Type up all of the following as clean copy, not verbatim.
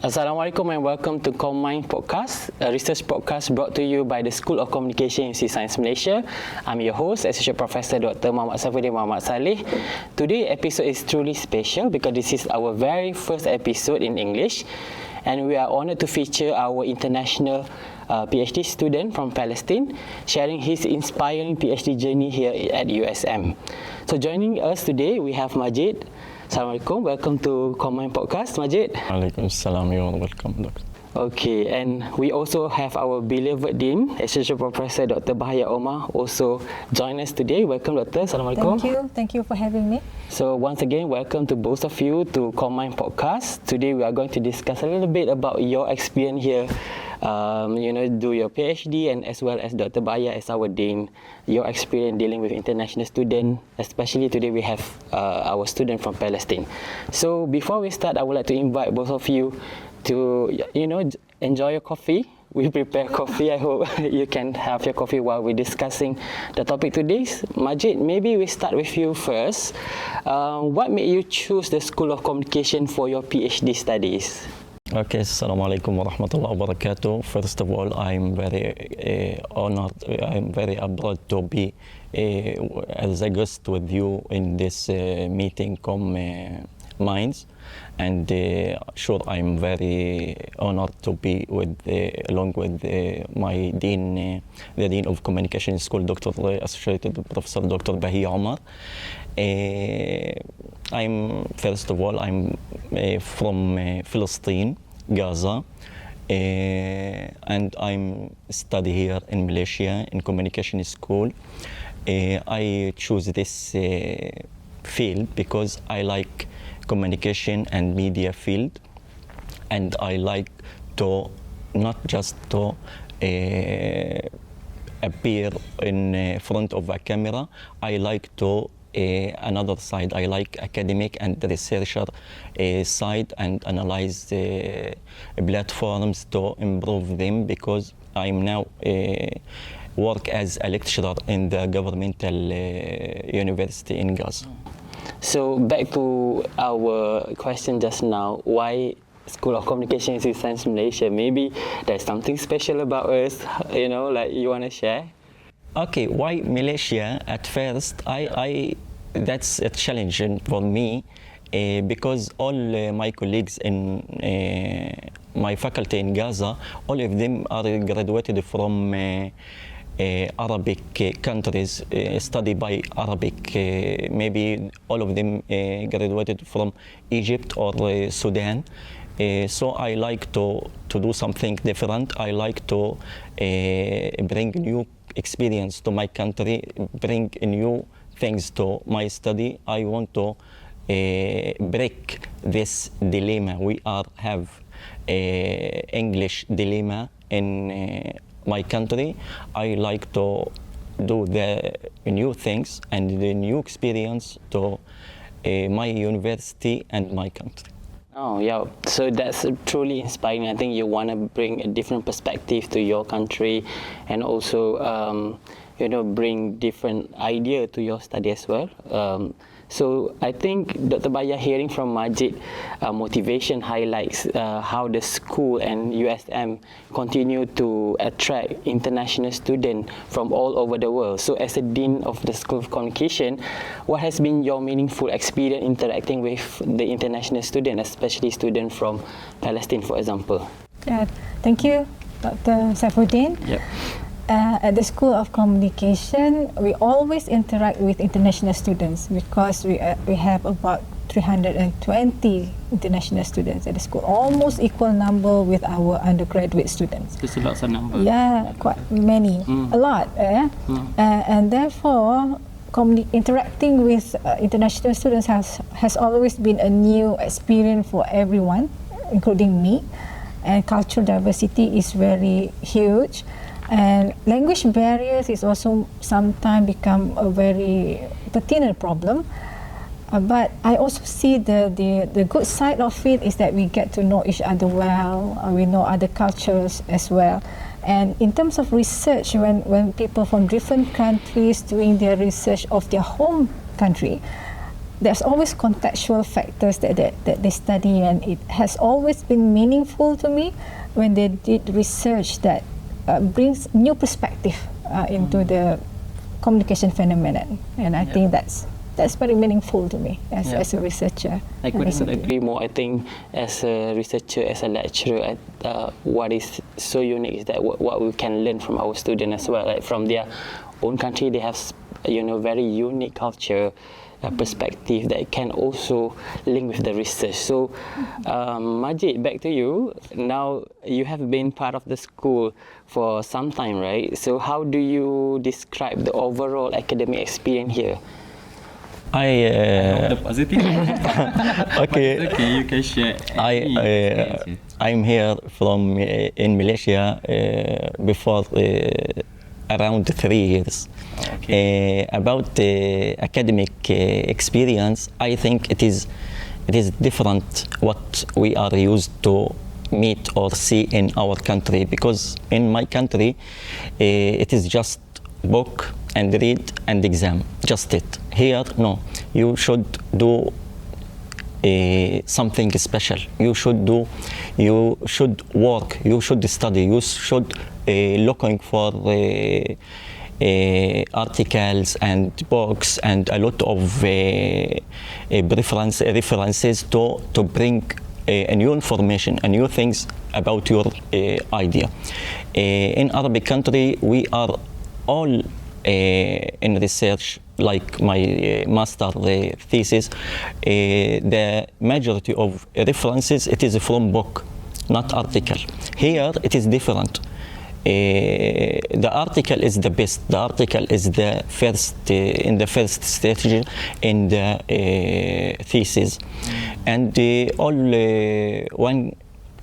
Assalamualaikum and welcome to ComMinds Podcast, a research podcast brought to you by the School of Communication University Science Malaysia. I'm your host, Associate Professor Dr. Muhammad Saifuddin Muhammad Saleh. Today's episode is truly special because this is our very first episode in English, and we are honoured to feature our international PhD student from Palestine sharing his inspiring PhD journey here at USM. So joining us today, we have Majed. Assalamualaikum, welcome to ComMinds Podcast, Majed. Waalaikumsalam, you're welcome, Doctor. Okay, and we also have our beloved Dean, Associate Professor Dr. Bahaya Omar, also join us today. Welcome, Doctor. Assalamualaikum. Thank you for having me. So once again, welcome to both of you to ComMinds Podcast. Today we are going to discuss a little bit about your experience here. Do your PhD, and as well as Dr. Bahaya as our Dean, your experience dealing with international students, especially today we have our student from Palestine. So before we start, I would like to invite both of you to, enjoy your coffee. We prepare coffee. I hope you can have your coffee while we're discussing the topic today. Majed, maybe we start with you first. What made you choose the School of Communication for your PhD studies? Okay, Assalamualaikum warahmatullahi wabarakatuh. First of all, I'm very honored, I'm very proud to be as a guest with you in this meeting, ComMinds. And sure, I'm very honored to be with, along with my Dean, the Dean of Communication School, Dr. Associated Professor Dr. Bahaya Omar. First of all, I'm from Palestine, Gaza, and I'm study here in Malaysia in Communication School. I choose this field because I like communication and media field, and I like to not just to appear in front of a camera. I like to another side. I like academic and researcher side and analyze platforms to improve them, because I'm now work as a lecturer in the governmental university in Gaza. So back to our question just now, why School of Communication University Science Malaysia? Maybe there's something special about us, like you want to share? Okay, why Malaysia? At first, I that's a challenge for me because all my colleagues in my faculty in Gaza, all of them are graduated from Arabic countries, study by Arabic. Maybe all of them graduated from Egypt or Sudan. So I like to do something different. I like to bring new experience to my country, bring new things to my study. I want to break this dilemma. We have English dilemma in my country. I like to do the new things and the new experience to my university and my country. Oh, yeah. So that's truly inspiring. I think you want to bring a different perspective to your country, and also, bring different idea to your study as well. So I think Dr. Bahaya, hearing from Majed, motivation highlights how the school and USM continue to attract international students from all over the world. So as a Dean of the School of Communication, what has been your meaningful experience interacting with the international students, especially students from Palestine, for example? Yeah, thank you, Dr. Saifuddin. Yep. At the School of Communication, we always interact with international students because we have about 320 international students at the school, almost equal number with our undergraduate students. It's a lot of number. Yeah, quite many, a lot. And therefore, interacting with international students has always been a new experience for everyone, including me. And cultural diversity is very huge. And language barriers is also sometimes become a very pertinent problem. But I also see the good side of it is that we get to know each other well, we know other cultures as well. And in terms of research, when people from different countries doing their research of their home country, there's always contextual factors that they study, and it has always been meaningful to me when they did research that brings new perspective into the communication phenomenon, and I think that's very meaningful to me as a researcher. I couldn't agree more. I think as a researcher, as a lecturer, what is so unique is that what we can learn from our students as well. Like from their own country, they have very unique culture, perspective that can also link with the research. So, Majed, back to you. Now you have been part of the school for some time, right? So how do you describe the overall academic experience here? I The positive. okay. Okay, you can share. I'm here from in Malaysia before around 3 years. Okay. About the academic experience, I think it is different what we are used to meet or see in our country, because in my country it is just book and read and exam, just it. Here, no, you should do something special. You should work, you should study, you should looking for articles and books and a lot of references to bring a new information, a new things about your idea. In Arabic country, we are all in research, like my master thesis, the majority of references, it is from book, not article. Here, it is different. The article is the best. The article is the first in the first stage in the thesis, and all one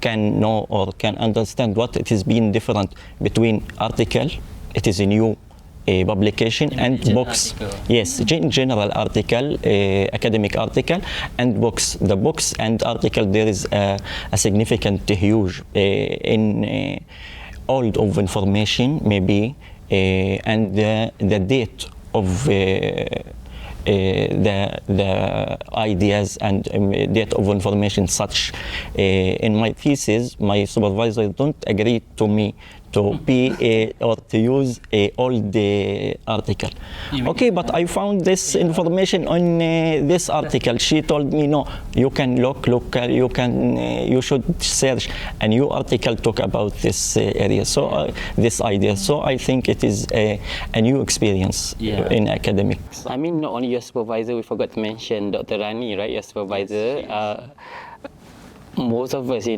can know or can understand what it is being different between article. It is a new publication and books. Article. Yes, general article, academic article, and books. The books and article, there is a significant, huge in all of information maybe, and the date of the ideas and date of information. Such in my thesis, my supervisor don't agree to me to be or to use all the article. Okay, but I found this information on this article. She told me, no, you can look, you should search a new article talk about this area. So this idea. So I think it is a new experience in academics. I mean, not only your supervisor, we forgot to mention Dr. Rani, right? Your supervisor. Most of us, the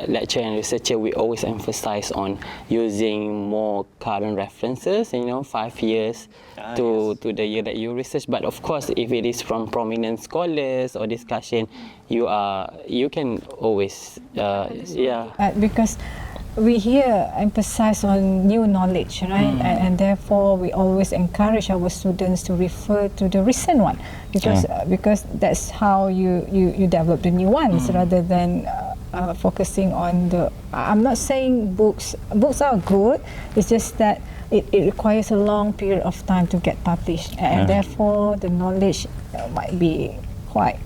lecturer and researcher, we always emphasize on using more current references, 5 years to the year that you research. But of course, if it is from prominent scholars or discussion, you can always, because we here emphasize on new knowledge, right? And therefore we always encourage our students to refer to the recent one, because that's how you develop the new ones, rather than focusing on the. I'm not saying books are good. It's just that it requires a long period of time to get published, and therefore the knowledge might be quite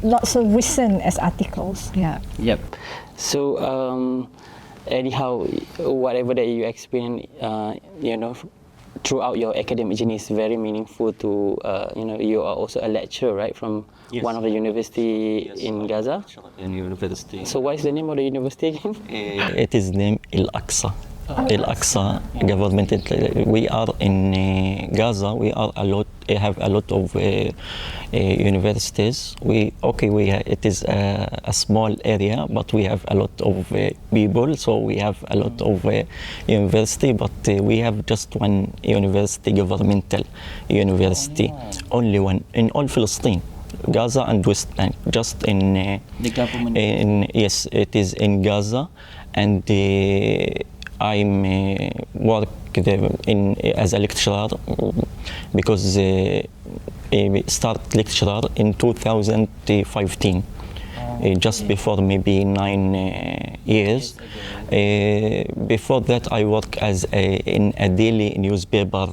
not so recent as articles. Yeah. Yep. So anyhow, whatever that you experience, throughout your academic journey is very meaningful to, you are also a lecturer, right, from one of the university in Gaza? In university. So what is the name of the university again? It is named Al-Aqsa. Al-Aqsa government. We are in Gaza. We are have a lot of universities. It is a small area, but we have a lot of people. So we have a lot of university, but we have just one university, governmental university, only one in all Palestine. Gaza and West Bank, just in the government. Yes, it is in Gaza, and I'm work as a lecturer because start lecturer in 2015. just before maybe 9 years. Before that, I worked in a daily newspaper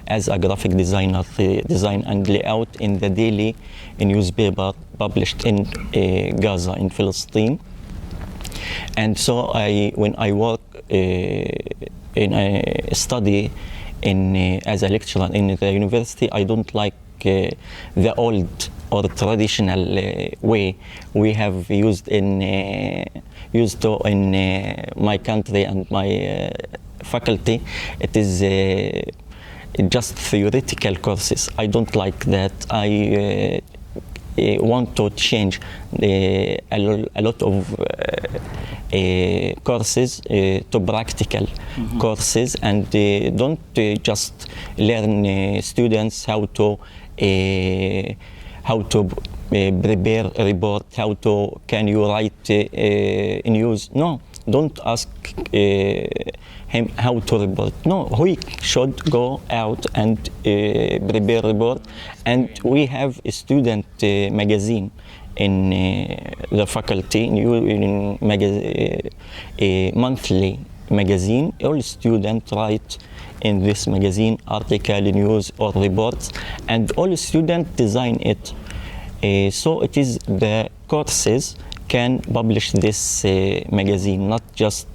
as a graphic designer, design and layout in the daily newspaper published in Gaza in Palestine. And so when I work in a study as a lecturer in the university, I don't like the old or the traditional way we have used in my country and my faculty. It is just theoretical courses. I don't like that. I want to change a lot of courses to practical courses, and don't just learn students how to prepare a report, can you write news. No, don't ask him how to report. No, we should go out and prepare a report. And we have a student magazine in the faculty, a monthly magazine. All students write in this magazine article, news or reports, and all students design it. So it is the courses can publish this magazine, not just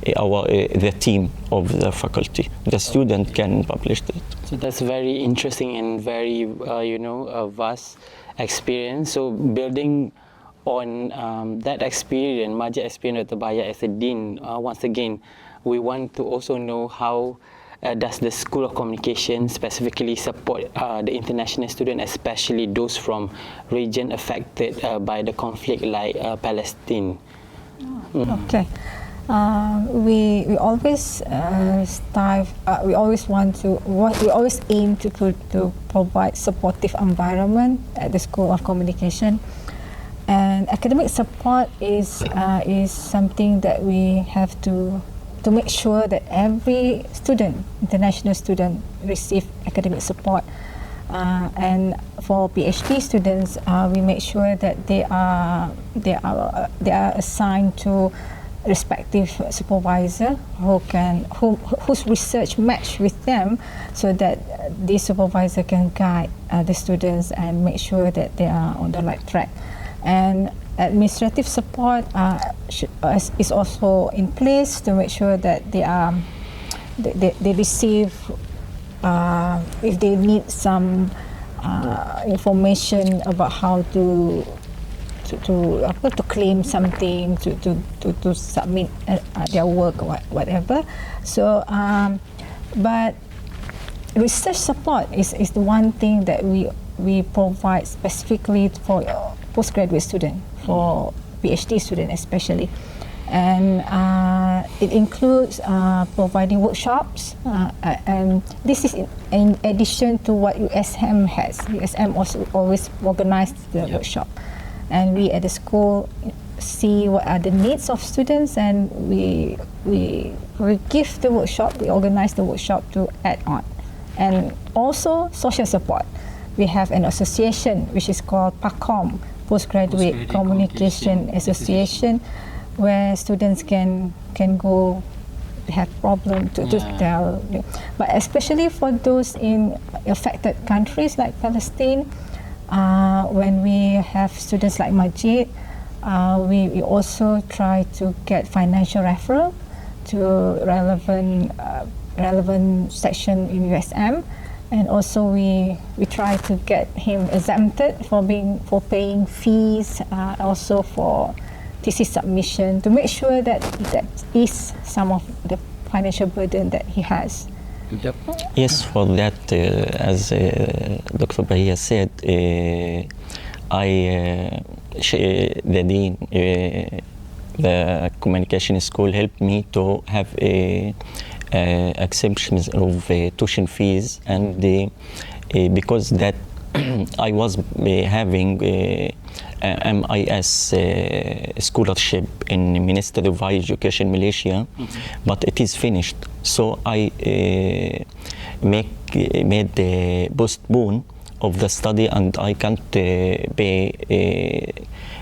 the team of the faculty. The student can publish it. So that's very interesting and very, vast experience. So building on that experience, Majed experience at Baya as a dean, once again, we want to also know how does the School of Communication specifically support the international students, especially those from region affected by the conflict like Palestine? Okay. We always we always aim to provide supportive environment at the School of Communication, and academic support is something that we have to make sure that every student, international student, receive academic support. And for PhD students, we make sure that they are assigned to respective supervisor whose research match with them, so that the supervisor can guide the students and make sure that they are on the right track. And administrative support is also in place to make sure that they receive if they need some information about how to claim something, to submit their work or whatever. So, but research support is the one thing that we provide specifically for postgraduate students, for PhD students especially. And it includes providing workshops, and this is in addition to what USM has. USM also always organizes the workshop, and we at the school see what are the needs of students, and we give the workshop, we organize the workshop to add on. And also social support. We have an association which is called PACOM, Postgraduate Communication Association, where students can go, have problem to tell. But especially for those in affected countries like Palestine, when we have students like Majed, we also try to get financial referral to relevant section in USM, and also we try to get him exempted for paying fees, also for thesis submission, to make sure that is some of the financial burden that he has. Yep. Yes, for that, as Dr. Bahia said, the dean, the communication school helped me to have exemptions of tuition fees, and because that I was having MIS scholarship in Ministry of Higher Education Malaysia, but it is finished. So I made the postpone of the study, and I can't pay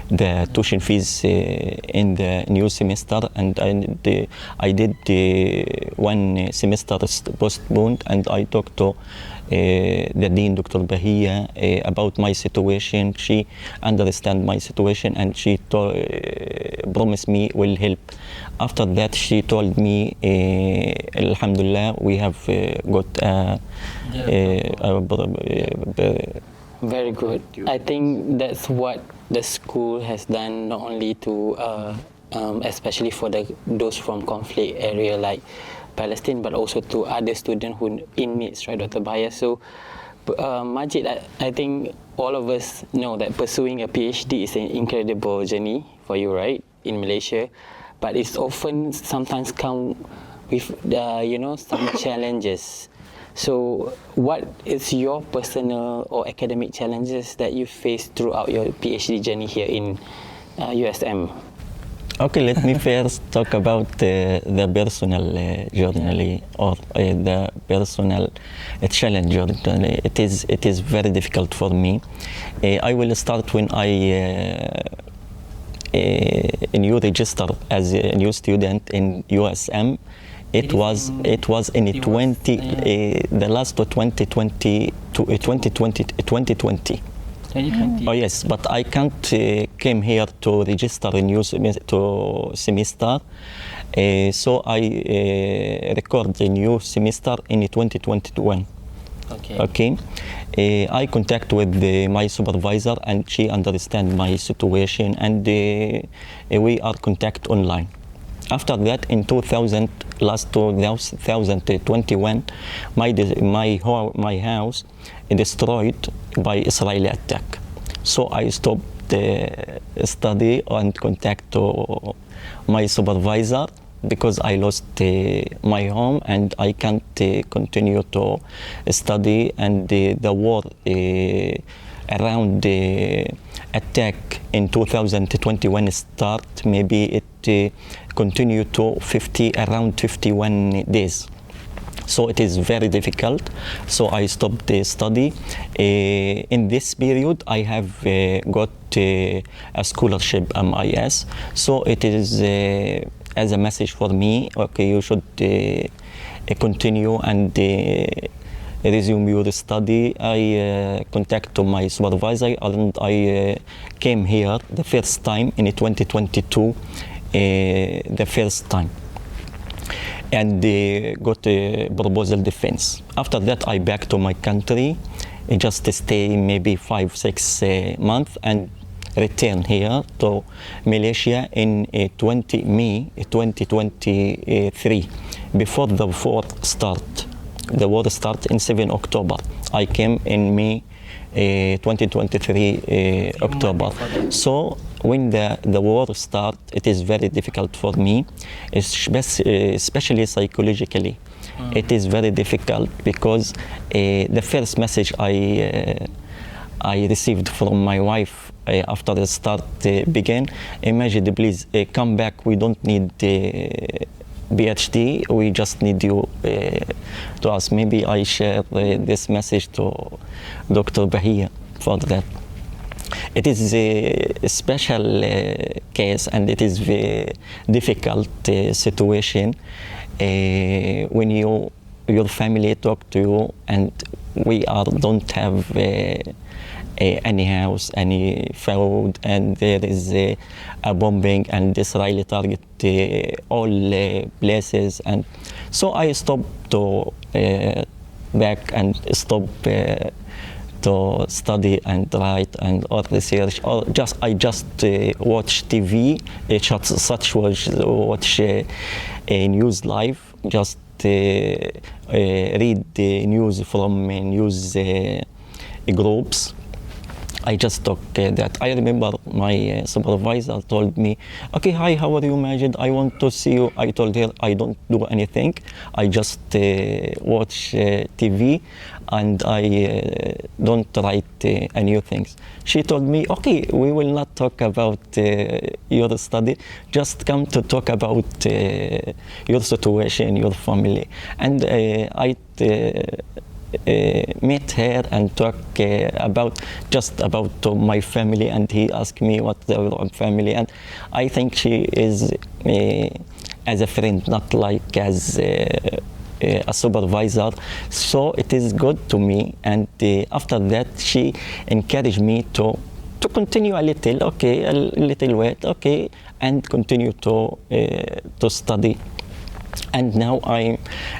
the tuition fees in the new semester, and I did one semester postponed, and I talked to the dean, Dr. Bahia, about my situation. She understand my situation, and she promised me will help. After that, she told me, Alhamdulillah, we have got Very good. I think that's what the school has done, not only to, especially for those from conflict area like Palestine, but also to other students who in needs, right, Dr. Bahia? So, Majed, I think all of us know that pursuing a PhD is an incredible journey for you, right, in Malaysia, but it's often sometimes come with, some challenges. So, what is your personal or academic challenges that you faced throughout your PhD journey here in USM? Okay, let me first talk about the personal journey or the personal challenge journey. It is very difficult for me. I will start when I new register as a new student in USM. It was in 20 the last 2020 to 2020. Oh yes, but I can't came here to register a new semester, so I record a new semester in 2021. Okay. I contact with my supervisor, and she understand my situation, and we are contact online. After that, in 2021, my house destroyed by Israeli attack. So I stopped the study and contact to my supervisor because I lost my home and I can't continue to study, and the war around the attack in 2021 start. Maybe it continue to around 51 days. So it is very difficult. So I stopped the study. In this period, I have got a scholarship MIS. So it is as a message for me. Okay, you should continue and resume your study. I contact my supervisor, and I came here the first time in 2022. The first time, and got a proposal defense. After that, I back to my country, just stay maybe 5-6 months, and return here to Malaysia in May 2023, before the war start. The war start in 7 October. I came in May 2023 October. So when the war start, it is very difficult for me, especially psychologically. It is very difficult because the first message I received from my wife after the start began, Majed, please come back. We don't need PhD. We just need you to us. Maybe I share this message to Dr. Bahia for that. It is a special case, and it is a difficult situation when your family talk to you, and we don't have any house, any food, and there is a bombing, and Israeli target all places, and so I stopped to back and stop to study and write and all research, or I just watch TV, watch news live, just read the news from news groups. I just took that. I remember my supervisor told me, okay, hi, how are you, Majed? I want to see you. I told her I don't do anything. I just watch TV, and I don't write new things. She told me, okay, we will not talk about your study. Just come to talk about your situation, your family. And I met her and talk about my family, and he asked me what the family, and I think she is as a friend, not like as a supervisor, so it is good to me. And after that she encouraged me to continue a little wait, and continue to study. And now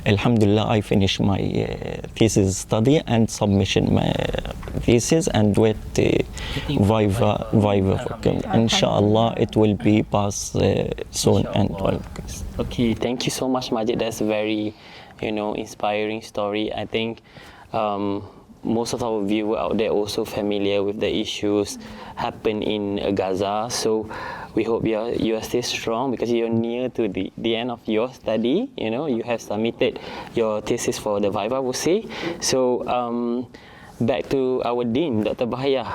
alhamdulillah, I finished my thesis study and submission my thesis, and with Viva, inshallah it will be passed soon. And well, Okay, thank you so much, Majed. That's a very, inspiring story. I think most of our viewers out there also familiar with the issues happen in Gaza. So we hope you are still strong, because you're near to the end of your study. You have submitted your thesis for the Viva, we'll say. So back to our Dean, Dr. Bahaya.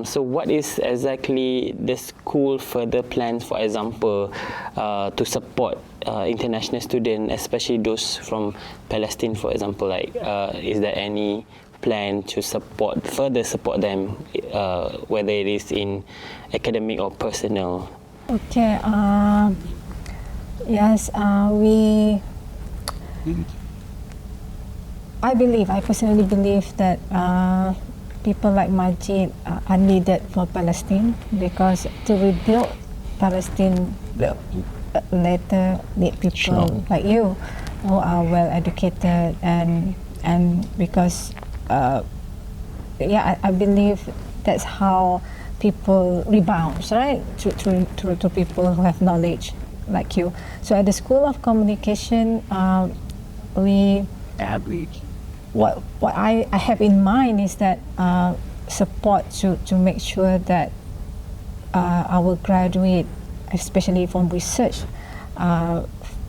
So what is exactly the school further plans, for example, to support international students, especially those from Palestine, for example? Like, is there any plan to further support them, whether it is in academic or personal? Okay. Yes, I personally believe that people like Majed are needed for Palestine, because to rebuild Palestine later need people like you who are well educated, and because I believe that's how people rebound, right? To people who have knowledge like you. So at the School of Communication, what I have in mind is that support to make sure that our graduate, especially from research, a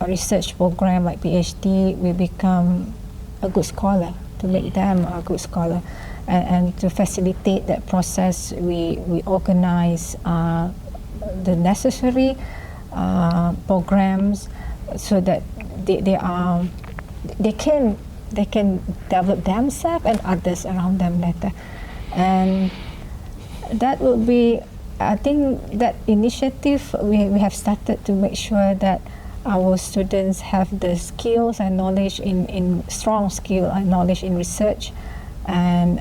research program like PhD, will become a good scholar, to make them a good scholar. And to facilitate that process, we organize the necessary programs so that they can develop themselves and others around them later. And that will be, I think, that initiative we have started to make sure that our students have the skills and knowledge in strong skill and knowledge in research, and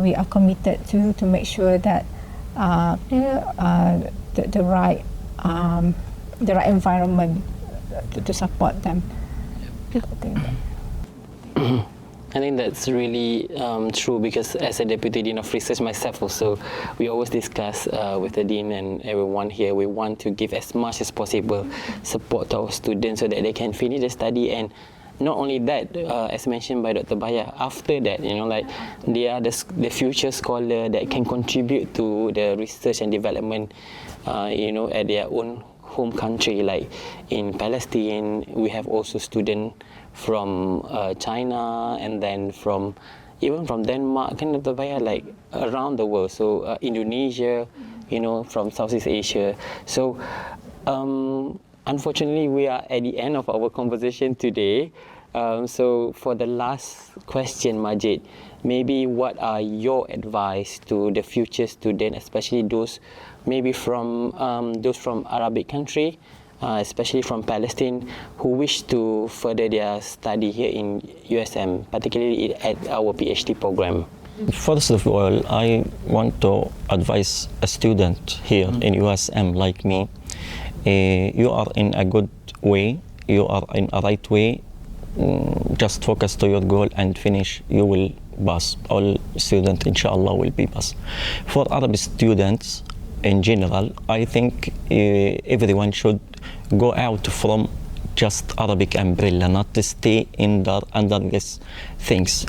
we are committed to make sure that the right environment to support them. I think that's really true, because as a Deputy Dean of Research myself also, we always discuss with the Dean and everyone here, we want to give as much as possible support to our students so that they can finish the study. And not only that, as mentioned by Dr. Baya, after that, like they are the future scholar that can contribute to the research and development, at their own home country. Like in Palestine, we have also students from China, and then even from Denmark, and Dr. Baya, like around the world. So Indonesia, from Southeast Asia. So unfortunately, we are at the end of our conversation today. So for the last question, Majed, maybe what are your advice to the future students, especially those maybe from Arabic country, especially from Palestine, who wish to further their study here in USM, particularly at our PhD program? First of all, I want to advise a student here in USM like me. You are in a good way, you are in a right way. Just focus to your goal and finish, you will pass. All students, inshallah, will be pass. For Arab students in general, I think everyone should go out from just Arabic umbrella, not to stay under these things,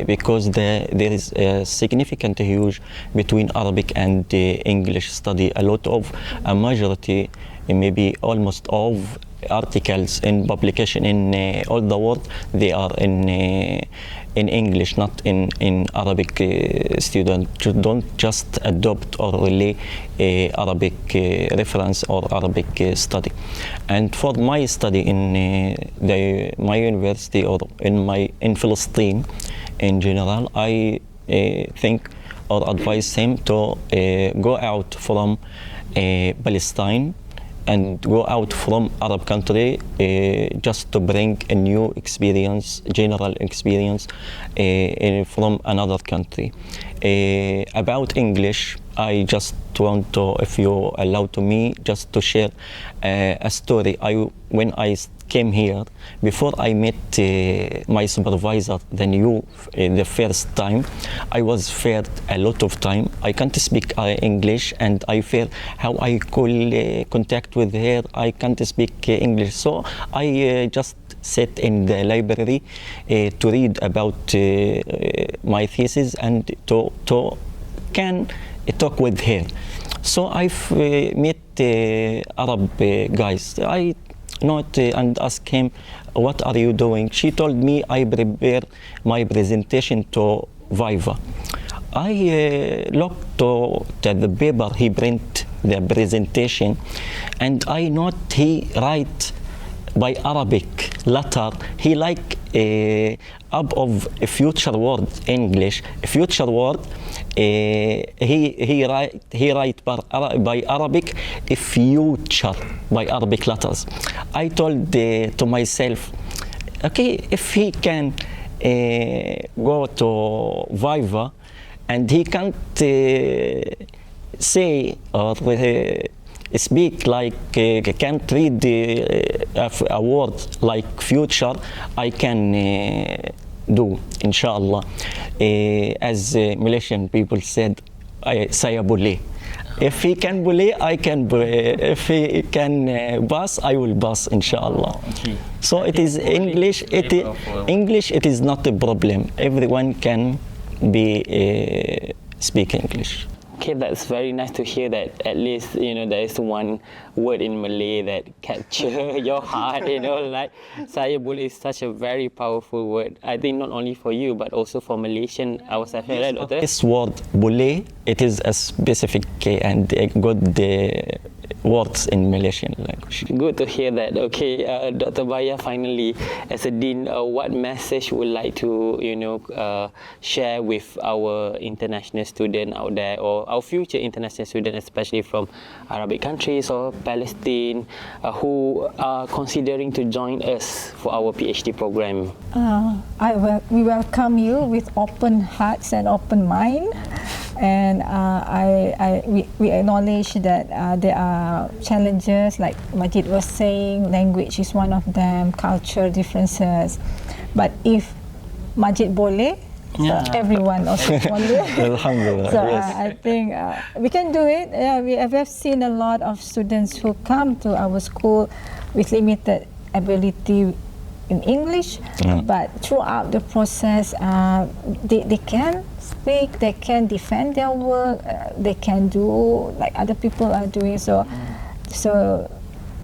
because there is a significant huge between Arabic and English study. A majority, maybe almost of articles in publication in all the world, they are in English, not in Arabic. Students don't just adopt or relay Arabic reference or Arabic study. And for my study in my university or in Palestine in general, I think or advise him to go out from Palestine and go out from Arab country just to bring a new experience, general experience from another country. About English, I just want to, if you allow to me, just to share a story. When I came here, before I met my supervisor, the first time, I was feared a lot of time. I can't speak English, and I fear how I could contact with her. I can't speak English, so I just sat in the library to read about my thesis and to can talk with her. So I've met Arab guys. I not and asked him, what are you doing? She told me I prepare my presentation to Viva. I looked to the paper he print the presentation, and I note he write by Arabic letter. He like up of a future word English, future word. He write by Arabic a future by Arabic letters. I told to myself, okay, if he can go to Viva and he can't say or speak like can't read a word like future, I can do, inshallah. As Malaysian people said, saya boleh. If he can boleh, I can. If he can pass, I will pass, inshallah. Okay. So it is English. English. It is not a problem. Everyone can be speak English. Okay, that's very nice to hear that at least, there is one word in Malay that capture your heart, like saya boleh is such a very powerful word. I think not only for you, but also for Malaysian. I was having right, Doctor? This word boleh, it is a specific and a good words in Malaysian language. Good to hear that. Okay, Dr. Baya, finally, as a dean, what message would like to, share with our international student out there, or our future international student, especially from Arabic countries or Palestine, who are considering to join us for our PhD program? We welcome you with open hearts and open mind. And we acknowledge that there are challenges, like Majed was saying, language is one of them, cultural differences. But if Majed boleh, so everyone also boleh. Alhamdulillah. So Yes. I think we can do it. We have seen a lot of students who come to our school with limited ability in English, but throughout the process, they can speak, they can defend their work, they can do like other people are doing. So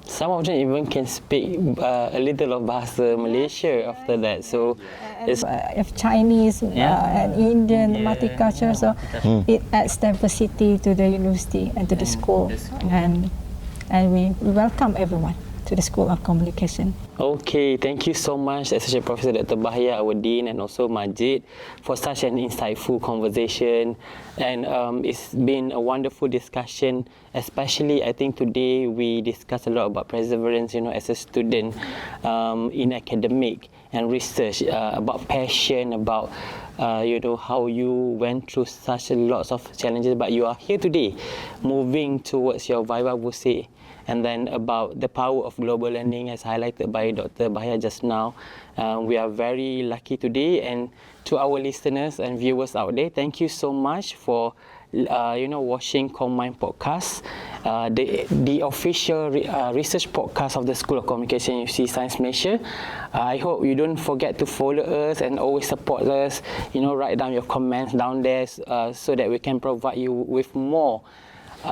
some of them even can speak a little of Bahasa Malaysia after that. So it's if Chinese and Indian multicultural, so it adds diversity to the university and to the school, and we welcome everyone to the School of Communication. Okay, thank you so much, Associate Professor Dr. Bahya, our Dean, and also Majed, for such an insightful conversation. And it's been a wonderful discussion, especially I think today we discussed a lot about perseverance, as a student in academic and research, about passion, about how you went through such a lots of challenges, but you are here today, moving towards your Viva Voce. And then about the power of global learning, as highlighted by Dr. Bahya just now. We are very lucky today. And to our listeners and viewers out there, thank you so much for watching ComMinds podcast, the official research podcast of the School of Communication UC Science Malaysia. I hope you don't forget to follow us and always support us. Write down your comments down there so that we can provide you with more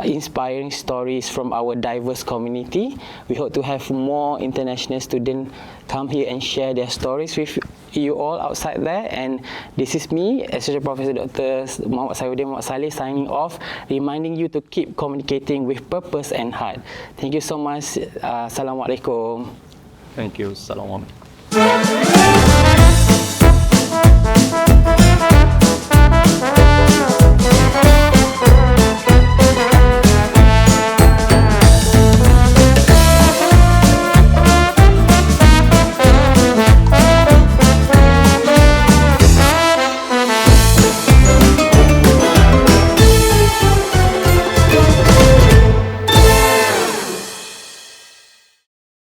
inspiring stories from our diverse community. We hope to have more international students come here and share their stories with you all outside there. And this is me, Associate Professor Dr. Muhammad Sayuddin Muhammad Saleh, signing off, reminding you to keep communicating with purpose and heart. Thank you so much. Assalamualaikum. Thank you. Assalamualaikum.